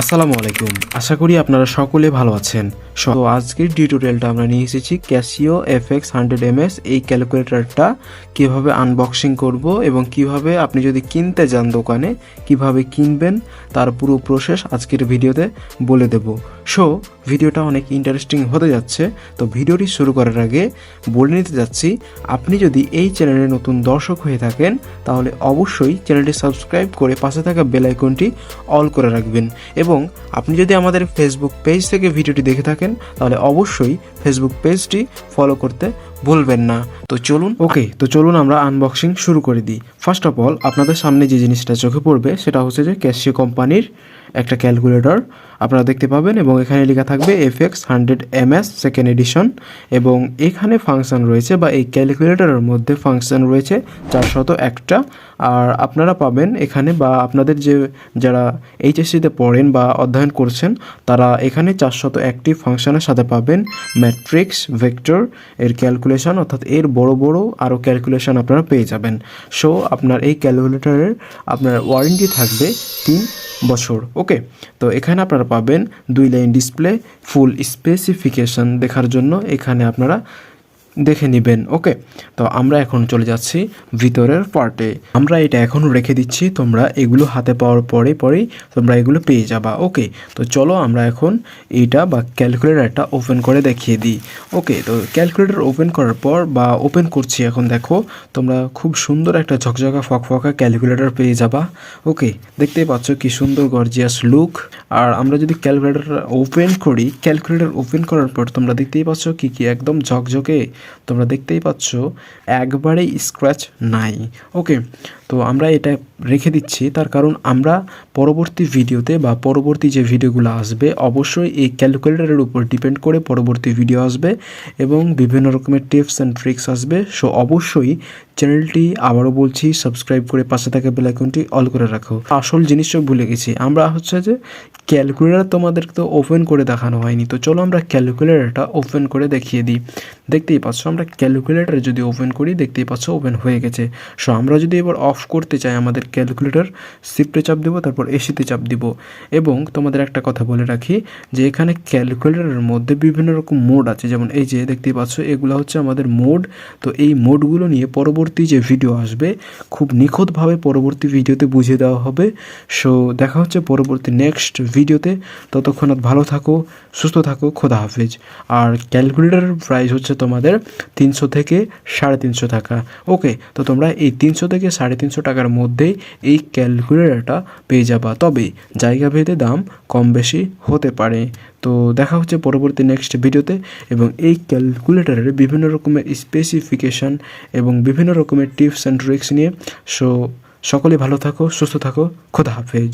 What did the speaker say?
আসসালামু আলাইকুম। আশা করি আপনারা সকলে ভালো আছেন। তো আজকের টিউটোরিয়ালটা আমরা নিয়ে এসেছি ক্যাসিও FX100MS এই ক্যালকুলেটরটা কিভাবে আনবক্সিং করব এবং কিভাবে আপনি যদি কিনতে যান দোকানে কিভাবে কিনবেন তার পুরো প্রসেস আজকের ভিডিওতে বলে দেব। ভিডিওটা অনেক ইন্টারেস্টিং হতে যাচ্ছে। তো ভিডিওটি শুরু করার আগে বলে নিতে যাচ্ছি, আপনি যদি এই চ্যানেলে নতুন দর্শক হয়ে থাকেন তাহলে অবশ্যই চ্যানেলটি সাবস্ক্রাইব করে পাশে থাকা বেল আইকনটি অল করে রাখবেন এবং আপনি যদি আমাদের ফেসবুক পেজ থেকে ভিডিওটি দেখে থাকেন তাহলে অবশ্যই ফেসবুক পেজটি ফলো করতে ভুলবেন না। তো চলুন আমরা আনবক্সিং শুরু করে দিই। ফার্স্ট অফ অল আপনাদের সামনে যে জিনিসটা চোখে পড়বে সেটা হচ্ছে যে ক্যাসিও কোম্পানির একটা ক্যালকুলেটর আপনারা দেখতে পাবেন এবং এখানে লেখা থাকবে FX100MS সেকেন্ড এডিশন এবং এখানে ফাংশন রয়েছে বা এই ক্যালকুলেটরের মধ্যে ফাংশন রয়েছে 401টা। আর আপনারা পাবেন এখানে বা আপনাদের যারা এইচএসসিতে পড়েন বা অধ্যয়ন করছেন তারা এখানে 401টি ফাংশনের সাথে পাবেন ম্যাট্রিক্স, ভেক্টর এর ক্যালকুলেশন, অর্থাৎ এর বড় বড় আরও ক্যালকুলেশন আপনারা পেয়ে যাবেন। আপনার এই ক্যালকুলেটরের আপনার ওয়ারেন্টি থাকবে 3 বছর। ওকে, তো এখানে আপনারা পাবেন 2 লাইন ডিসপ্লে, ফুল স্পেসিফিকেশন দেখার জন্য এখানে আপনারা দেখে নেবেন। ওকে, তো আমরা এখন চলে যাচ্ছি ভিতরের পার্টে। আমরা এটা এখনও রেখে দিচ্ছি, তোমরা এগুলো হাতে পাওয়ার পরেই তোমরা এগুলো পেয়ে যাবা। ওকে, তো চলো আমরা এখন এইটা বা ক্যালকুলেটরটা ওপেন করে দেখিয়ে দিই। ওকে, তো ক্যালকুলেটর ওপেন করার পর বা ওপেন করছি এখন, দেখো তোমরা খুব সুন্দর একটা ঝকঝকা ফকফকা ক্যালকুলেটর পেয়ে যাবা। ওকে, দেখতেই পাচ্ছ কি সুন্দর গর্জিয়াস লুক। আর আমরা যদি ক্যালকুলেটর ওপেন করার পর তোমরা দেখতেই পাচ্ছ কি একদম ঝকঝকে, তোমরা দেখতেই পাচ্ছ একবারেই স্ক্র্যাচ নাই। ওকে, তো আমরা এটা রেখে দিচ্ছি তার কারণ আমরা পরবর্তী ভিডিওতে বা পরবর্তী যে ভিডিওগুলো আসবে অবশ্যই এই ক্যালকুলেটরের উপর ডিপেন্ড করে পরবর্তী ভিডিও আসবে এবং বিভিন্ন রকমের টিপস অ্যান্ড ট্রিক্স আসবে। অবশ্যই চ্যানেলটি আবারও বলছি সাবস্ক্রাইব করে পাশে থাকা বেল আইকনটি অল করে রাখো। আসল জিনিসটা ভুলে গেছি, আমরা হচ্ছে যে ক্যালকুলেটর তোমাদেরকে তো ওপেন করে দেখানো হয়নি, তো চলো আমরা ক্যালকুলেটরটা ওপেন করে দেখিয়ে দিই। দেখতেই পাচ্ছ আমরা ক্যালকুলেটর যদি ওপেন করি দেখতেই পাচ্ছ ওপেন হয়ে গেছে। আমরা যদি এবার অফ করতে চাই আমাদের ক্যালকুলেটর শিফটে চাপ দিব, তারপর এসিতে চাপ দিব। এবং তোমাদের একটা কথা বলে রাখি যে এখানে ক্যালকুলেটরের মধ্যে বিভিন্ন রকম মোড আছে, যেমন এই যে দেখতেই পাচ্ছ এগুলো হচ্ছে আমাদের মোড। তো এই মোডগুলো নিয়ে পরবর্তী যে ভিডিও আসবে খুব নিখুঁতভাবে পরবর্তী ভিডিওতে বুঝিয়ে দেওয়া হবে। দেখা হচ্ছে পরবর্তী নেক্সট ভিডিওতে। ততক্ষণ ভালো থাকো, সুস্থ থাকো, খোদা হাফেজ। আর ক্যালকুলেটরের প্রাইস হচ্ছে তোমাদের 300 থেকে 350 টাকা। ওকে, তো তোমরা এই 300 থেকে 350 টাকার মধ্যেই এই ক্যালকুলেটরটা পেয়ে যাবা, তবে জায়গা ভেদে দাম কম বেশি হতে পারে। তো দেখা হচ্ছে পরবর্তী নেক্সট ভিডিওতে এবং এই ক্যালকুলেটরের বিভিন্ন রকমের স্পেসিফিকেশান এবং বিভিন্ন রকমের টিপস অ্যান্ড ট্রিক্স নিয়ে। সকলে ভালো থাকো, সুস্থ থাকো, খোদা হাফেজ।